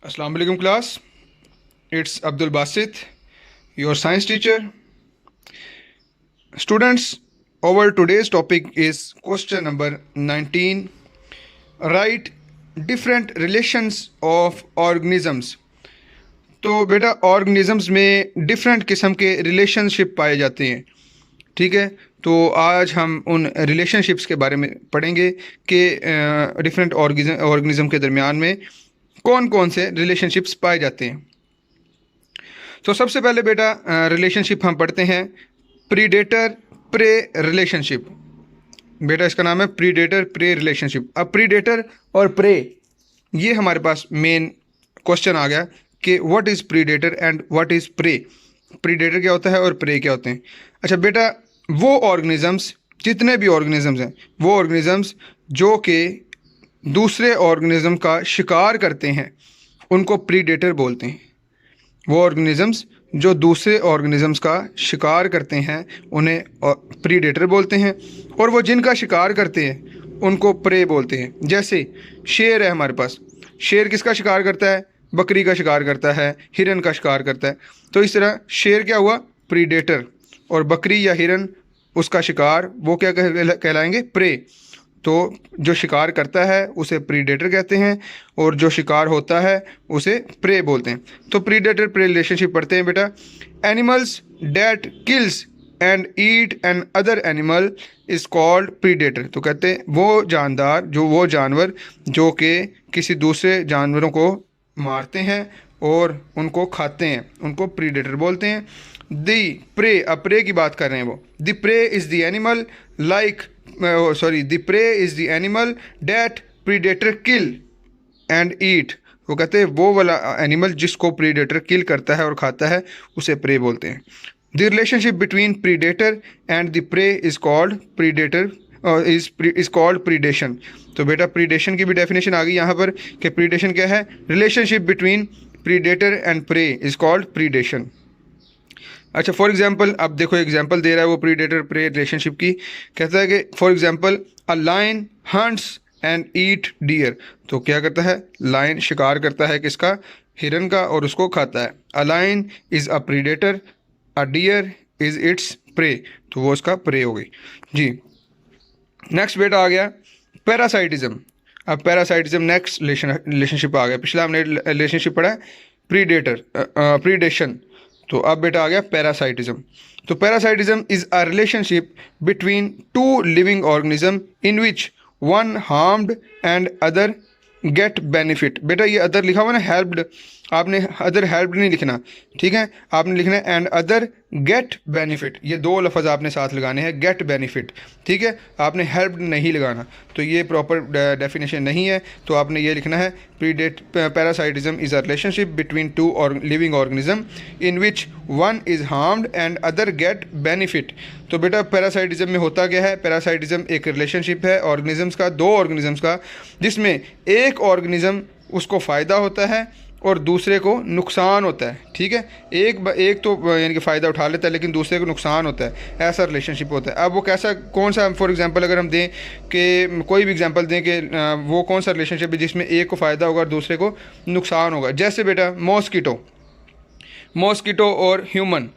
Assalamu alaikum class. It's Abdul Basit, your science teacher. Students, our today's topic is question number 19. Write different relations of organisms. तो बेटा organisms में different किस्म के relationship पाए जाते हैं। ठीक है, तो आज हम उन रिलेशनशिप्स के बारे में पढ़ेंगे कि डिफरेंट ऑर्गेनिज्म के दरमियान में कौन कौन से रिलेशनशिप्स पाए जाते हैं। तो सबसे पहले बेटा रिलेशनशिप हम पढ़ते हैं प्रीडेटर प्रे रिलेशनशिप। बेटा इसका नाम है प्रीडेटर प्रे रिलेशनशिप। अब प्रीडेटर और प्रे ये हमारे पास मेन क्वेश्चन आ गया कि what is predator and what is prey. Predator क्या होता है और प्रे क्या होते हैं। अच्छा बेटा, वो ऑर्गेनिजम्स, जितने भी ऑर्गेनिजम्स हैं, वो ऑर्गेनिजम्स जो कि दूसरे ऑर्गेनिज्म का शिकार करते हैं उनको प्रीडेटर बोलते हैं। वो ऑर्गेनिजम्स जो दूसरे ऑर्गेनिजम्स का शिकार करते हैं उन्हें प्रीडेटर बोलते हैं, और वो जिनका शिकार करते हैं उनको प्रे बोलते हैं। जैसे शेर है हमारे पास, शेर किसका शिकार करता है? बकरी का शिकार करता है, हिरन का शिकार करता है। तो इस तरह शेर क्या हुआ? प्रीडेटर, और बकरी या हिरन उसका शिकार वो क्या कहलाएंगे? प्रे। तो जो शिकार करता है उसे प्रीडेटर कहते हैं, और जो शिकार होता है उसे प्रे बोलते हैं। तो प्रीडेटर प्रे रिलेशनशिप पढ़ते हैं बेटा। Animals that kills and eat an other animal is called predator. तो कहते हैं वो जानवर जो कि किसी दूसरे जानवरों को मारते हैं और उनको खाते हैं, उनको प्रीडेटर बोलते हैं। दी प्रे, अब प्रे की बात कर रहे हैं वो। The prey is the animal the prey is the animal that predator kill and eat. वो कहते हैं वो वाला एनिमल जिसको प्रीडेटर किल करता है और खाता है उसे प्रे बोलते हैं। The relationship between predator and the prey is called predation. तो बेटा प्रीडेशन की भी डेफिनेशन आ गई यहाँ पर कि प्रीडेशन क्या है? Relationship between predator and prey is called predation. अच्छा, फॉर एग्जांपल, अब देखो एग्जांपल दे रहा है वो प्रीडेटर प्रे रिलेशनशिप की। कहता है कि for example a lion hunts and eat deer. तो क्या करता है? लायन शिकार करता है किसका? हिरन का, और उसको खाता है। A lion is a predator, a deer is its prey. तो वो उसका प्रे हो गई जी। नेक्स्ट बेटा आ गया पैरासाइटिज्म। अब पैरासाइटिज्म नेक्स्ट रिलेशनशिप आ गया। पिछला हमने रिलेशनशिप पढ़ा है प्रीडेशन। तो अब बेटा आ गया पैरासाइटिज्म। तो parasitism is a relationship between two living organism in which one harmed and other get benefit. बेटा ये अदर लिखा हुआ ना, हेल्प्ड, आपने अदर हेल्प्ड नहीं लिखना, ठीक है, आपने लिखना है एंड अदर गेट बेनिफिट। ये दो लफ्ज़ आपने साथ लगाने हैं, गेट बेनिफिट, ठीक है, आपने हेल्प्ड नहीं लगाना। तो ये प्रॉपर डेफिनेशन नहीं है, तो आपने ये लिखना है parasitism is a relationship between two living organism in which one is harmed and other get benefit. तो बेटा पैरासाइटिज्म में होता क्या है? पैरासाइटिज्म एक रिलेशनशिप है ऑर्गेनिजम्स का, दो ऑर्गेनिजम्स का, जिसमें एक ऑर्गेनिज्म उसको फ़ायदा होता है और दूसरे को नुकसान होता है। ठीक है, एक तो यानी कि फ़ायदा उठा लेता है लेकिन दूसरे को नुकसान होता है, ऐसा रिलेशनशिप होता है। अब वो कैसा, कौन सा, फॉर एग्जांपल अगर हम दें कि कोई भी एग्जांपल दें कि वो कौन सा रिलेशनशिप है जिसमें एक को फ़ायदा होगा और दूसरे को नुकसान होगा। जैसे बेटा मॉस्किटो और ह्यूमन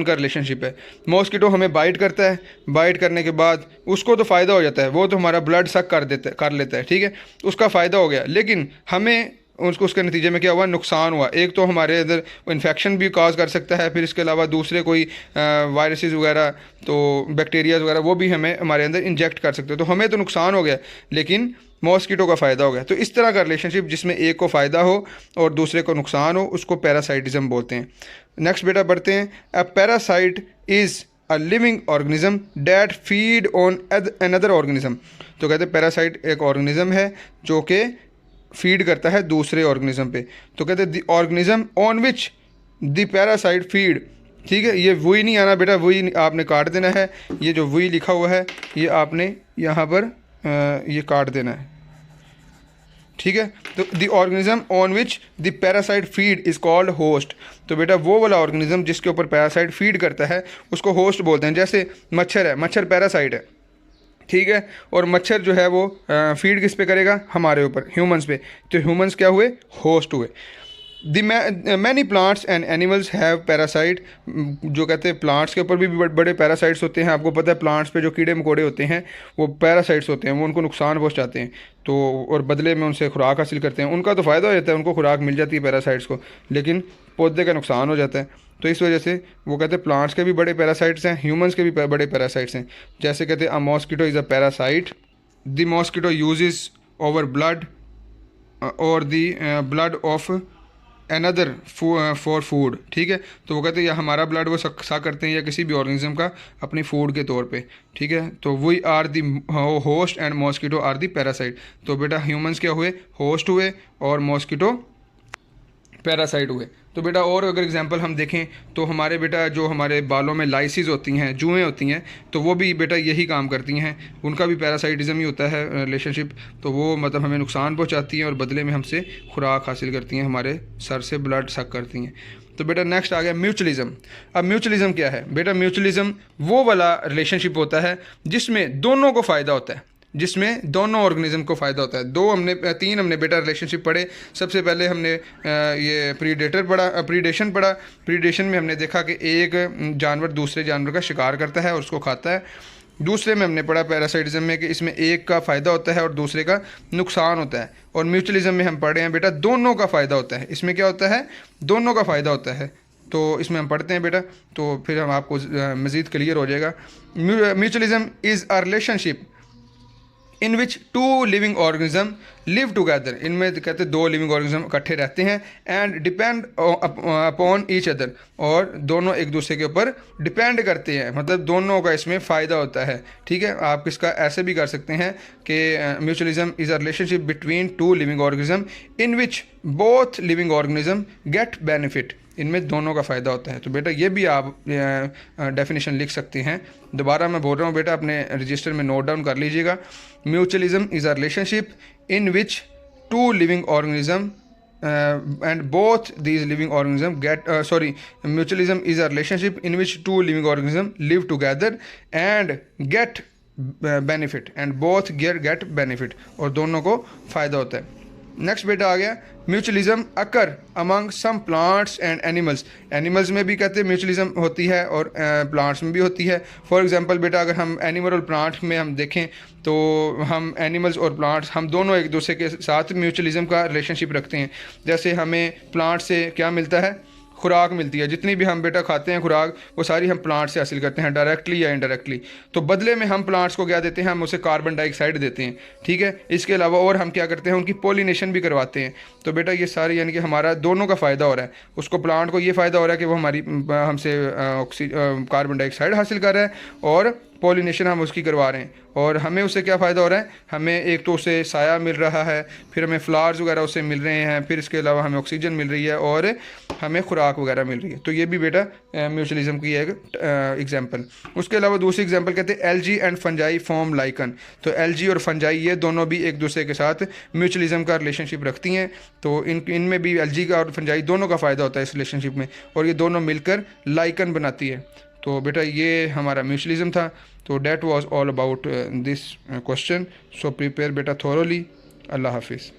का रिलेशनशिप है। मॉस्किटो हमें बाइट करता है, बाइट करने के बाद उसको तो फ़ायदा हो जाता है, वो तो हमारा ब्लड सक कर लेता है, ठीक है, उसका फ़ायदा हो गया, लेकिन हमें उसके नतीजे में क्या हुआ? नुकसान हुआ। एक तो हमारे अंदर इन्फेक्शन भी काज कर सकता है, फिर इसके अलावा दूसरे कोई वायरसेस वगैरह, तो बैक्टीरियाज वगैरह, वो भी हमारे अंदर इंजेक्ट कर सकते हैं। तो हमें तो नुकसान हो गया लेकिन मॉस्किटो का फ़ायदा हो गया। तो इस तरह का रिलेशनशिप जिसमें एक को फ़ायदा हो और दूसरे को नुकसान हो उसको पैरासाइटिज्म बोलते हैं। नेक्स्ट बेटा बढ़ते हैं। A parasite is a living organism that feed on another organism. तो कहते हैं पैरासाइट एक ऑर्गेनिज्म है जो कि फीड करता है दूसरे ऑर्गेनिज्म पे। तो कहते हैं the organism on which the parasite feed. ठीक है, ये वही नहीं आना बेटा, वही आपने काट देना है। ये जो वही लिखा हुआ है ये आपने यहाँ पर ये काट देना है, ठीक है। तो the organism on which the parasite feed is called host. तो बेटा वो वाला ऑर्गेनिज्म जिसके ऊपर पैरासाइट फीड करता है उसको होस्ट बोलते हैं। जैसे मच्छर है, मच्छर पैरासाइट है, ठीक है। और मच्छर जो है वो फीड किस पे करेगा, हमारे ऊपर, ह्यूमंस पे। तो ह्यूमंस क्या हुए, होस्ट हुए। The many plants and animals have parasite, जो कहते हैं प्लांट्स के ऊपर भी बड़े पैरासाइट्स होते हैं। आपको पता है प्लांट्स पे जो कीड़े मकोड़े होते हैं वो पैरासाइट्स होते हैं, वो उनको नुकसान पहुंचाते हैं, तो और बदले में उनसे खुराक हासिल करते हैं। उनका तो फ़ायदा हो जाता है, उनको खुराक मिल जाती है पैरासाइट्स को, लेकिन पौधे का नुकसान हो जाता है। तो इस वजह से वो कहते हैं प्लांट्स के भी बड़े पैरासाइट्स हैं, ह्यूमंस के भी बड़े पैरासाइट्स हैं। जैसे कहते हैं a mosquito is a parasite, the mosquito uses over blood और the blood of another for food, ठीक है। तो वो कहते हैं या हमारा ब्लड वो सा करते हैं या किसी भी ऑर्गेनिज्म का अपनी फूड के तौर पे, ठीक है। तो we are the host and mosquito are the parasite. तो बेटा ह्यूमंस क्या हुए, होस्ट हुए, और मॉस्किटो पैरासाइट हुए। तो बेटा और अगर एग्जांपल हम देखें तो हमारे बेटा जो हमारे बालों में लाइसिस होती हैं, जुएँ होती हैं, तो वो भी बेटा यही काम करती हैं, उनका भी पैरासाइटिज्म ही होता है रिलेशनशिप। तो वो मतलब हमें नुकसान पहुंचाती हैं और बदले में हमसे खुराक हासिल करती हैं, हमारे सर से ब्लड सक करती हैं। तो बेटा नेक्स्ट आ गया म्यूचुअलिज्म। अब म्यूचुअलिज्म क्या है बेटा, म्यूचुअलिज्म वो वाला रिलेशनशिप होता है जिसमें दोनों को फ़ायदा होता है, जिसमें दोनों ऑर्गेनिज्म को फ़ायदा होता है। तीन हमने बेटा रिलेशनशिप पढ़े। सबसे पहले हमने ये प्रीडेशन पढ़ा। प्रीडेशन में हमने देखा कि एक जानवर दूसरे जानवर का शिकार करता है और उसको खाता है। दूसरे में हमने पढ़ा पैरासाइटिज्म में कि इसमें एक का फ़ायदा होता है और दूसरे का नुकसान होता है। और म्यूचुअलिज्म में हम पढ़े हैं बेटा दोनों का फ़ायदा होता है। इसमें क्या होता है, दोनों का फ़ायदा होता है। तो इसमें हम पढ़ते हैं बेटा, तो फिर हम आपको मज़ीद क्लियर हो जाएगा। Mutualism is a relationship in which two living organism live together. इनमें कहते हैं दो लिविंग ऑर्गेनिज्म इकट्ठे रहते हैं, and depend upon each other, और दोनों एक दूसरे के ऊपर डिपेंड करते हैं, मतलब दोनों का इसमें फ़ायदा होता है, ठीक है। आप इसका ऐसे भी कर सकते हैं कि mutualism is a relationship between two living organism in which both living organism get benefit. इनमें दोनों का फ़ायदा होता है। तो बेटा ये भी आप डेफिनेशन लिख सकते हैं। दोबारा मैं बोल रहा हूँ बेटा, अपने रजिस्टर में नोट डाउन कर लीजिएगा। Mutualism is a relationship in which two living organism and both these living organism get mutualism is a relationship in which two living organism live together and get benefit, and both get benefit, और दोनों को फ़ायदा होता है। Next बेटा आ गया mutualism occur among some plants and animals. Animals में भी कहते हैं म्यूचुअलिज्म होती है और प्लांट्स में भी होती है। फॉर एग्जांपल बेटा अगर हम एनिमल और प्लांट्स में हम देखें तो हम एनिमल्स और प्लांट्स हम दोनों एक दूसरे के साथ म्यूचुअलिज्म का रिलेशनशिप रखते हैं। जैसे हमें प्लांट से क्या मिलता है, खुराक मिलती है। जितनी भी हम बेटा खाते हैं खुराक, वो सारी हम प्लांट से हासिल करते हैं, डायरेक्टली या इनडायरेक्टली। तो बदले में हम प्लांट्स को क्या देते हैं, हम उसे कार्बन डाइऑक्साइड देते हैं, ठीक है। इसके अलावा और हम क्या करते हैं, उनकी पॉलिनेशन भी करवाते हैं। तो बेटा ये सारी यानी कि हमारा दोनों का फ़ायदा हो रहा है। उसको प्लांट को ये फ़ायदा हो रहा है कि वो हमारी हमसे कार्बन डाइऑक्साइड हासिल कर रहा है, और पॉलिनेशन हम उसकी करवा रहे हैं। और हमें उससे क्या फ़ायदा हो रहा है, हमें एक तो उससे साया मिल रहा है, फिर हमें फ्लावर्स वगैरह उससे मिल रहे हैं, फिर इसके अलावा हमें ऑक्सीजन मिल रही है और हमें खुराक वगैरह मिल रही है। तो ये भी बेटा म्यूचुअलिज्म की एक एग्जांपल। उसके अलावा दूसरी एग्जांपल कहते हैं algae and fungi form lichen. तो एल्गी और फंजाई ये दोनों भी एक दूसरे के साथ म्यूचुअलिज्म का रिलेशनशिप रखती हैं। तो इनमें भी एल्गी का और फंजाई दोनों का फ़ायदा होता है इस रिलेशनशिप में, और ये दोनों मिलकर लाइकन बनाती है। तो बेटा ये हमारा म्यूचुअलिज्म था। तो that was all about this question. So prepare बेटा थोरोली। अल्लाह हाफिज़।